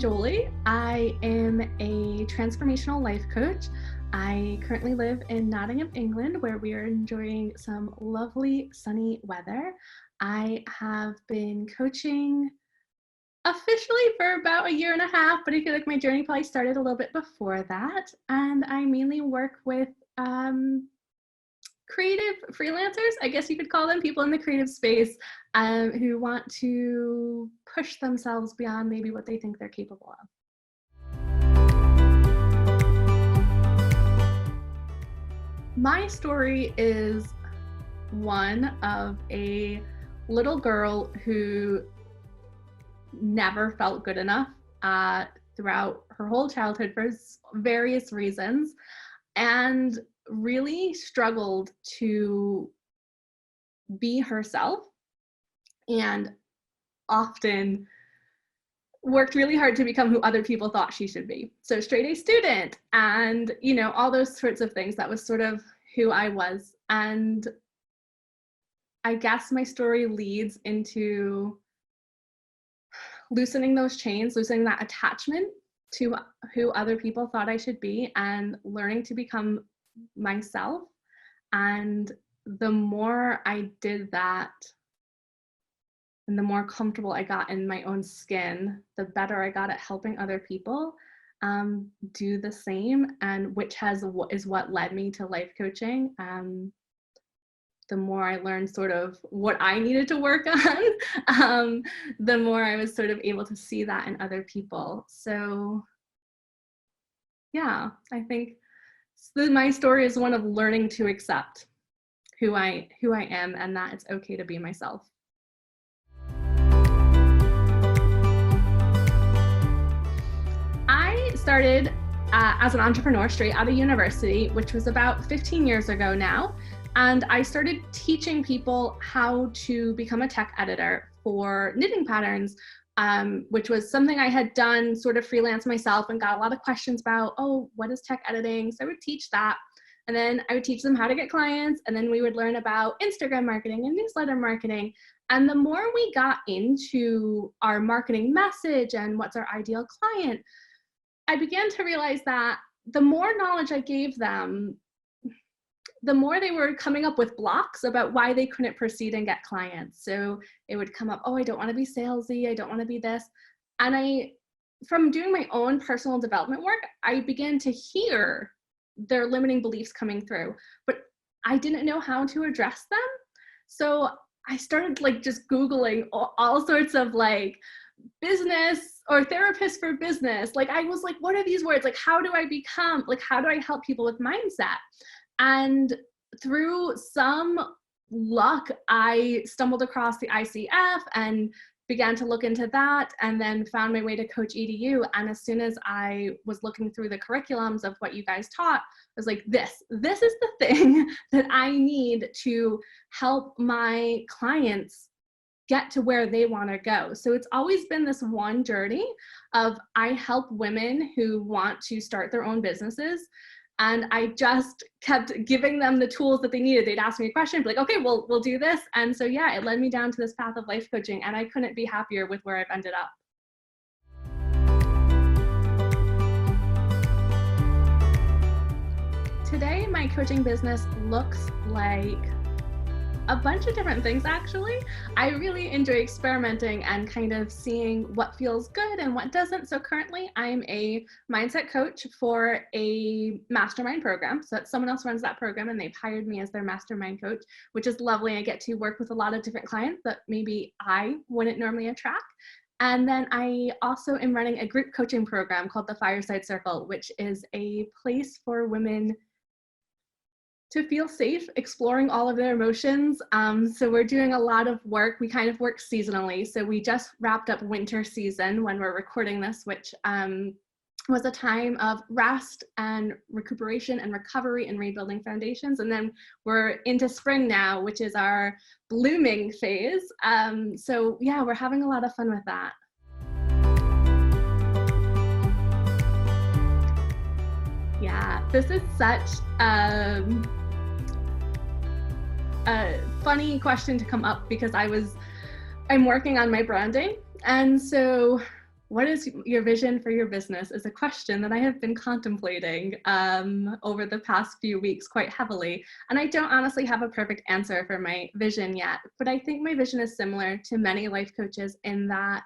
Joeli. I am a transformational life coach. I currently live in Nottingham, England, where we are enjoying some lovely sunny weather. I have been coaching officially for about a year and a half, but I feel like my journey probably started a little bit before that. And I mainly work with creative freelancers, I guess you could call them, people in the creative space who want to push themselves beyond maybe what they think they're capable of. My story is one of a little girl who never felt good enough throughout her whole childhood for various reasons, and really struggled to be herself, and often worked really hard to become who other people thought she should be. So straight A student and, all those sorts of things. That was sort of who I was. And I guess my story leads into loosening those chains, loosening that attachment to who other people thought I should be, and learning to become myself. And the more I did that, and the more comfortable I got in my own skin, the better I got at helping other people do the same, and which is what led me to life coaching. The more I learned sort of what I needed to work on, the more I was sort of able to see that in other people. So yeah, I think my story is one of learning to accept who I am, and that it's okay to be myself. I started as an entrepreneur straight out of university, which was about 15 years ago now. And I started teaching people how to become a tech editor for knitting patterns, which was something I had done sort of freelance myself and got a lot of questions about, oh, what is tech editing? So I would teach that. And then I would teach them how to get clients. And then we would learn about Instagram marketing and newsletter marketing. And the more we got into our marketing message and what's our ideal client, I began to realize that the more knowledge I gave them, the more they were coming up with blocks about why they couldn't proceed and get clients. So it would come up, oh, I don't want to be salesy, I don't want to be this. And from doing my own personal development work, I began to hear their limiting beliefs coming through, but I didn't know how to address them. So I started just Googling all sorts of business or therapist for business. I was like, what are these words? How do I help people with mindset? And through some luck, I stumbled across the ICF and began to look into that, and then found my way to CoachingEDU. And as soon as I was looking through the curriculums of what you guys taught, I was like, this is the thing that I need to help my clients get to where they want to go. So it's always been this one journey of I help women who want to start their own businesses. And I just kept giving them the tools that they needed. They'd ask me a question, be like, okay, we'll do this. And so, yeah, it led me down to this path of life coaching, and I couldn't be happier with where I've ended up. Today, my coaching business looks like a bunch of different things, actually. I really enjoy experimenting and kind of seeing what feels good and what doesn't. So currently I'm a mindset coach for a mastermind program. So that someone else runs that program and they've hired me as their mastermind coach, which is lovely. I get to work with a lot of different clients that maybe I wouldn't normally attract. And then I also am running a group coaching program called the Fireside Circle, which is a place for women to feel safe exploring all of their emotions. So we're doing a lot of work. We kind of work seasonally. So we just wrapped up winter season when we're recording this, which was a time of rest and recuperation and recovery and rebuilding foundations. And then we're into spring now, which is our blooming phase. So yeah, we're having a lot of fun with that. Yeah, this is such a funny question to come up because I'm working on my branding. And so what is your vision for your business is a question that I have been contemplating over the past few weeks quite heavily. And I don't honestly have a perfect answer for my vision yet, but I think my vision is similar to many life coaches in that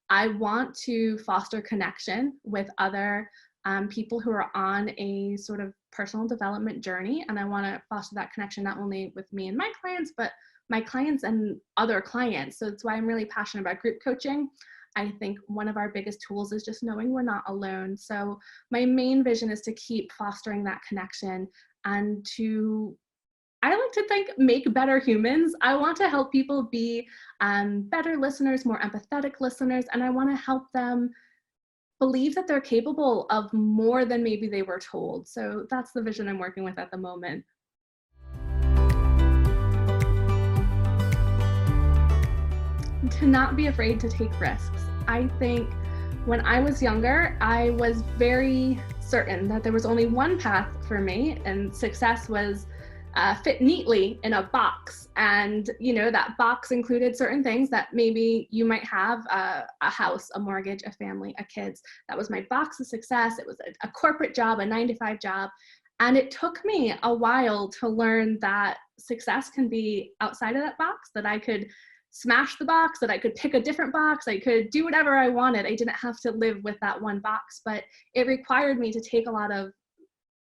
I want to foster connection with other people who are on a sort of personal development journey. And I want to foster that connection not only with me and my clients, but my clients and other clients. So that's why I'm really passionate about group coaching. I think one of our biggest tools is just knowing we're not alone. So my main vision is to keep fostering that connection and to, I like to think, make better humans. I want to help people be better listeners, more empathetic listeners, and I want to help them believe that they're capable of more than maybe they were told. So that's the vision I'm working with at the moment. To not be afraid to take risks. I think when I was younger, I was very certain that there was only one path for me, and success was fit neatly in a box. And, you know, that box included certain things that maybe you might have, a house, a mortgage, a family, a kids. That was my box of success. It was a corporate job, a 9-to-5 job. And it took me a while to learn that success can be outside of that box, that I could smash the box, that I could pick a different box, I could do whatever I wanted. I didn't have to live with that one box, but it required me to take a lot of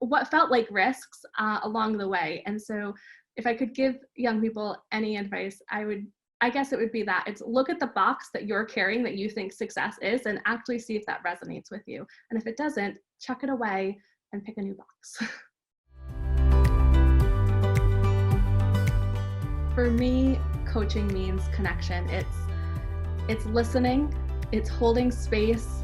what felt like risks along the way. And so if I could give young people any advice, I guess it would be that it's look at the box that you're carrying that you think success is and actually see if that resonates with you. And if it doesn't, chuck it away and pick a new box. For me, coaching means connection. It's listening, it's holding space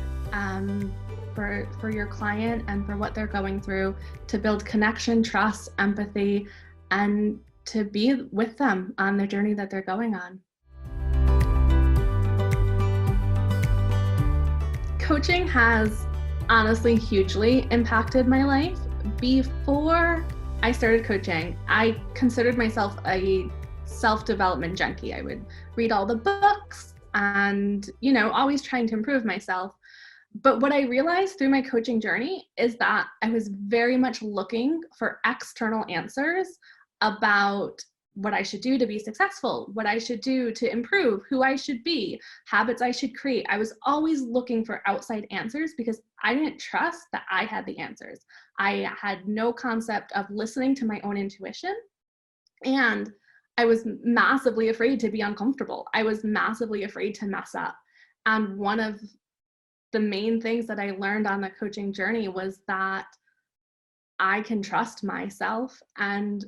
for your client and for what they're going through, to build connection, trust, empathy, and to be with them on the journey that they're going on. Coaching has honestly hugely impacted my life. Before I started coaching, I considered myself a self-development junkie. I would read all the books and, you know, always trying to improve myself. But what I realized through my coaching journey is that I was very much looking for external answers about what I should do to be successful, what I should do to improve, who I should be, habits I should create. I was always looking for outside answers because I didn't trust that I had the answers. I had no concept of listening to my own intuition, and I was massively afraid to be uncomfortable. I was massively afraid to mess up. And one of the main things that I learned on the coaching journey was that I can trust myself. And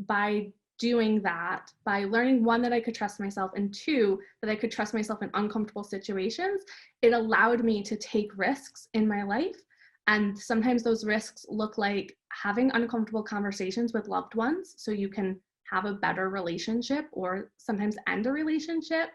by doing that, by learning, one, that I could trust myself, and two, that I could trust myself in uncomfortable situations, it allowed me to take risks in my life. And sometimes those risks look like having uncomfortable conversations with loved ones so you can have a better relationship, or sometimes end a relationship.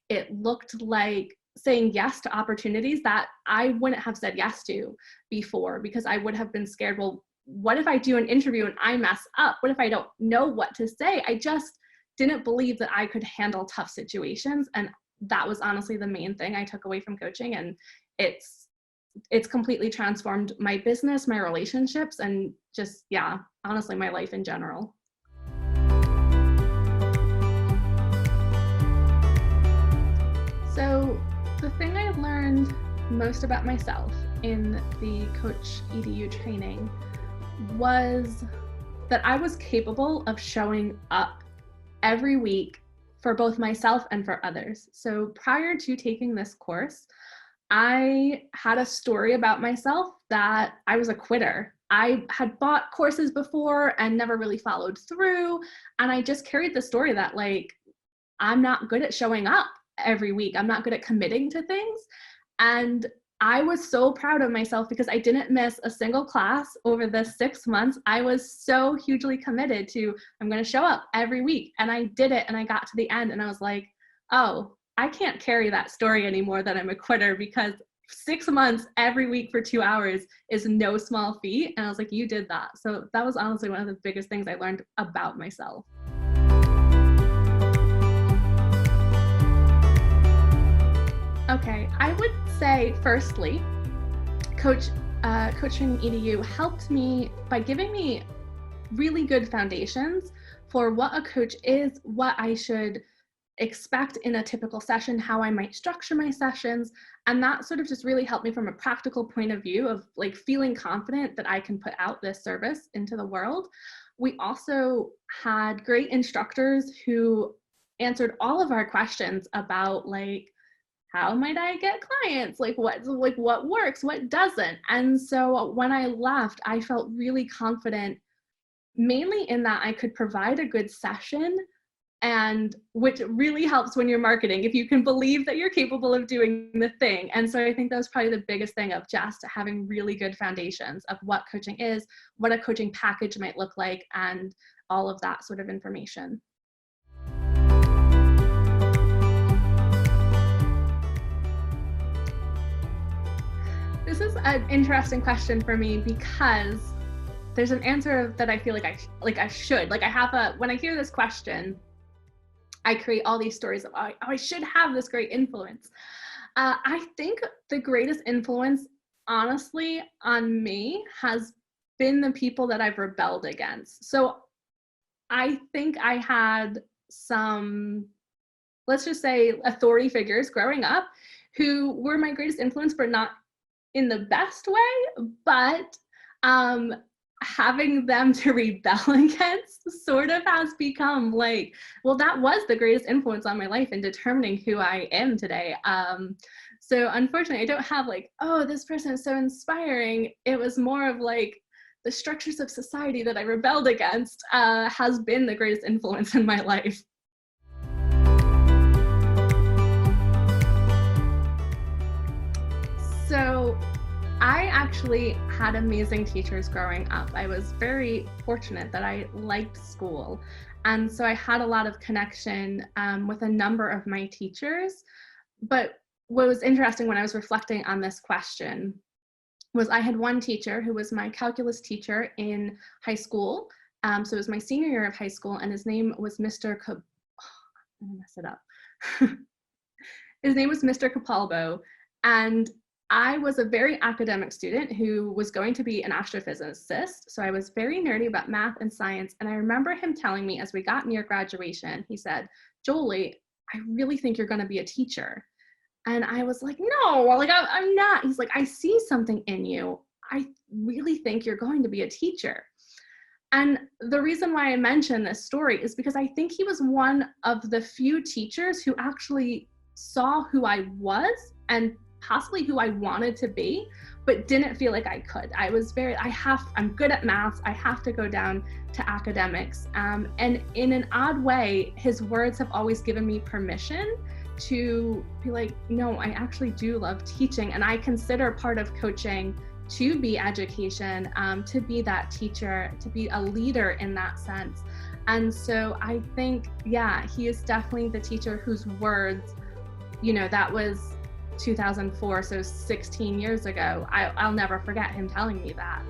It looked like saying yes to opportunities that I wouldn't have said yes to before because I would have been scared. Well, what if I do an interview and I mess up? What if I don't know what to say? I just didn't believe that I could handle tough situations. And that was honestly the main thing I took away from coaching. And it's completely transformed my business, my relationships, and just, yeah, honestly, my life in general. So the thing I learned most about myself in the CoachEDU training was that I was capable of showing up every week for both myself and for others. So prior to taking this course, I had a story about myself that I was a quitter. I had bought courses before and never really followed through. And I just carried the story that, like, I'm not good at showing up every week. I'm not good at committing to things. And I was so proud of myself because I didn't miss a single class over the 6 months. I was so hugely committed to, I'm going to show up every week. And I did it. And I got to the end and I was like, oh, I can't carry that story anymore that I'm a quitter, because 6 months every week for 2 hours is no small feat. And I was like, you did that. So that was honestly one of the biggest things I learned about myself. Okay, I would say firstly, CoachingEDU helped me by giving me really good foundations for what a coach is, what I should expect in a typical session, how I might structure my sessions. And that sort of just really helped me from a practical point of view of like feeling confident that I can put out this service into the world. We also had great instructors who answered all of our questions about like, how might I get clients? Like what works, what doesn't? And so when I left, I felt really confident, mainly in that I could provide a good session, and which really helps when you're marketing, if you can believe that you're capable of doing the thing. And so I think that was probably the biggest thing, of just having really good foundations of what coaching is, what a coaching package might look like, and all of that sort of information. This is an interesting question for me, because there's an answer that I feel like I should. Like when I hear this question, I create all these stories of, oh, I should have this great influence. I think the greatest influence, honestly, on me has been the people that I've rebelled against. So I think I had some, let's just say, authority figures growing up who were my greatest influence, but not in the best way. But having them to rebel against sort of has become like, well, that was the greatest influence on my life in determining who I am today. So unfortunately, I don't have like, oh, this person is so inspiring. It was more of like, the structures of society that I rebelled against has been the greatest influence in my life. So I actually had amazing teachers growing up. I was very fortunate that I liked school. And so I had a lot of connection with a number of my teachers. But what was interesting when I was reflecting on this question was I had one teacher who was my calculus teacher in high school. So it was my senior year of high school, and his name was Mr. I'm gonna mess it up. His name was Mr. Capalbo. And I was a very academic student who was going to be an astrophysicist. So I was very nerdy about math and science. And I remember him telling me as we got near graduation, he said, "Joeli, I really think you're going to be a teacher." And I was like, "No, like I'm not." He's like, "I see something in you. I really think you're going to be a teacher." And the reason why I mention this story is because I think he was one of the few teachers who actually saw who I was and possibly who I wanted to be, but didn't feel like I could. I'm good at maths. I have to go down to academics. And in an odd way, his words have always given me permission to be like, no, I actually do love teaching. And I consider part of coaching to be education, to be that teacher, to be a leader in that sense. And so I think, yeah, he is definitely the teacher whose words, that was 2004, so 16 years ago. I'll never forget him telling me that.